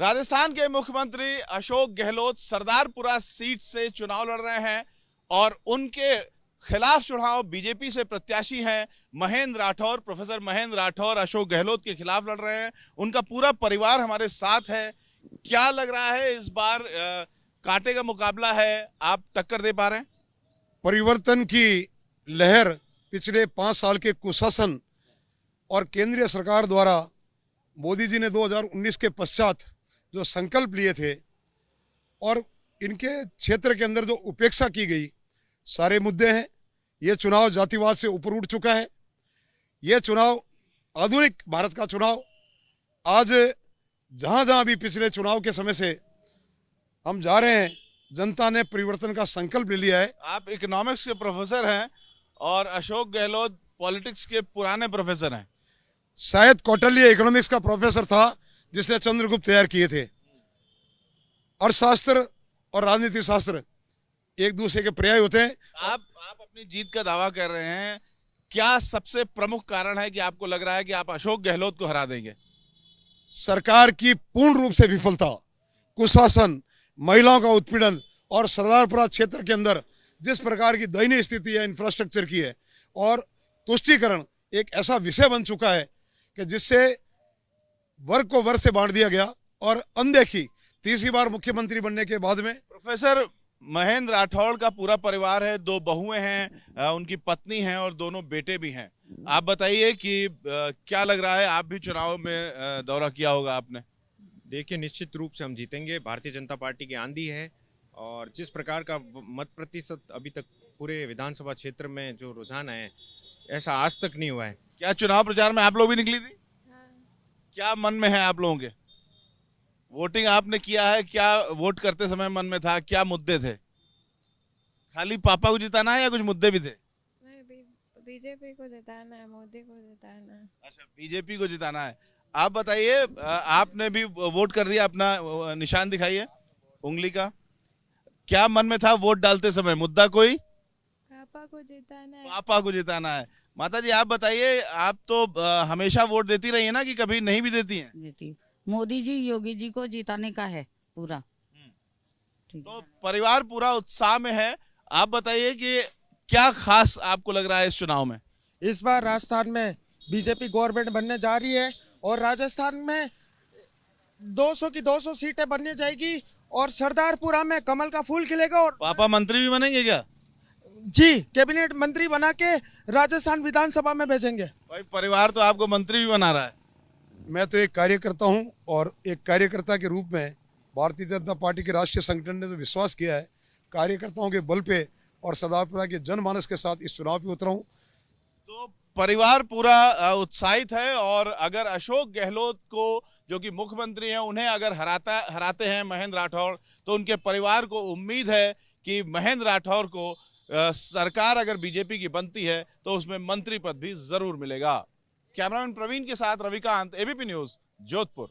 राजस्थान के मुख्यमंत्री अशोक गहलोत सरदारपुरा सीट से चुनाव लड़ रहे हैं और उनके खिलाफ चुनाव बीजेपी से प्रत्याशी हैं महेंद्र राठौर। प्रोफेसर महेंद्र राठौर अशोक गहलोत के खिलाफ लड़ रहे हैं। उनका पूरा परिवार हमारे साथ है। क्या लग रहा है इस बार कांटे का मुकाबला है, आप टक्कर दे पा रहे हैं? परिवर्तन की लहर पिछले 5 साल के कुशासन और केंद्रीय सरकार द्वारा मोदी जी ने 2019 के पश्चात जो संकल्प लिए थे और इनके क्षेत्र के अंदर जो उपेक्षा की गई, सारे मुद्दे हैं। ये चुनाव जातिवाद से ऊपर उठ चुका है। ये चुनाव आधुनिक भारत का चुनाव। आज जहां जहां भी पिछले चुनाव के समय से हम जा रहे हैं, जनता ने परिवर्तन का संकल्प ले लिया है। आप इकोनॉमिक्स के प्रोफेसर हैं और अशोक गहलोत पॉलिटिक्स के पुराने प्रोफेसर हैं। शायद कौटिल्य इकोनॉमिक्स का प्रोफेसर था जिसने चंद्रगुप्त तैयार किए थे। अर्थशास्त्र और राजनीति शास्त्र एक दूसरे के पर्याय होते हैं। आप अपनी जीत का दावा कर रहे हैं, क्या सबसे प्रमुख कारण है कि आपको लग रहा है कि आप अशोक गहलोत को हरा देंगे? सरकार की पूर्ण रूप से विफलता, कुशासन, महिलाओं का उत्पीड़न और सरदारपुरा क्षेत्र के अंदर जिस प्रकार की दयनीय स्थिति है इंफ्रास्ट्रक्चर की है, और तुष्टीकरण एक ऐसा विषय बन चुका है कि जिससे वर्ग को वर्ग से बांट दिया गया और अनदेखी तीसरी बार मुख्यमंत्री बनने के बाद में। प्रोफेसर महेंद्र राठौड़ का पूरा परिवार है, 2 बहुएं हैं, उनकी पत्नी हैं और दोनों बेटे भी हैं। आप बताइए कि क्या लग रहा है, आप भी चुनाव में दौरा किया होगा आपने? देखिए, निश्चित रूप से हम जीतेंगे। भारतीय जनता पार्टी की आंधी है और जिस प्रकार का मत प्रतिशत अभी तक पूरे विधानसभा क्षेत्र में जो रुझान है, ऐसा आज तक नहीं हुआ है। क्या चुनाव प्रचार में आप लोग भी निकली थी? हाँ। क्या मन में है आप लोगों के? वोटिंग आपने किया है, क्या वोट करते समय मन में था, क्या मुद्दे थे? खाली पापा को जिताना है या कुछ मुद्दे भी थे? बीजेपी को जिताना है, मोदी को जिताना है। अच्छा, बीजेपी को जिताना है। आप बताइए, आपने भी वोट कर दिया, अपना निशान दिखाइए उंगली का। क्या मन में था वोट डालते समय? मुद्दा कोई? पापा को जिताना है। पापा को जिताना है। माता जी आप बताइए, आप तो हमेशा वोट देती रही है ना, कि कभी नहीं भी देती हैं? देती। मोदी जी, योगी जी को जिताने का है पूरा। ठीक। तो परिवार पूरा उत्साह में है। आप बताइए कि क्या खास आपको लग रहा है इस चुनाव में? इस बार राजस्थान में बीजेपी गवर्नमेंट बनने जा रही है और राजस्थान में 200 की 200 सीटें बनने जाएगी और सरदारपुरा में कमल का फूल खिलेगा। और पापा मंत्री भी बनेंगे क्या? जी, कैबिनेट मंत्री बना के राजस्थान विधानसभा में भेजेंगे। भाई, परिवार तो आपको मंत्री भी बना रहा है। मैं तो एक कार्यकर्ता हूं और एक कार्यकर्ता के रूप में भारतीय जनता पार्टी के राष्ट्रीय संगठन ने तो विश्वास किया है, कार्यकर्ताओं के बल पे और सरदारपुरा के जनमानस के साथ इस चुनाव पे उतरा हूं। तो परिवार पूरा उत्साहित है और अगर अशोक गहलोत को, जो कि मुख्यमंत्री हैं, उन्हें अगर हराते हैं महेंद्र राठौड़, तो उनके परिवार को उम्मीद है कि महेंद्र राठौड़ को सरकार अगर बीजेपी की बनती है तो उसमें मंत्री पद भी जरूर मिलेगा। कैमरामैन प्रवीण के साथ रविकांत, एबीपी न्यूज, जोधपुर।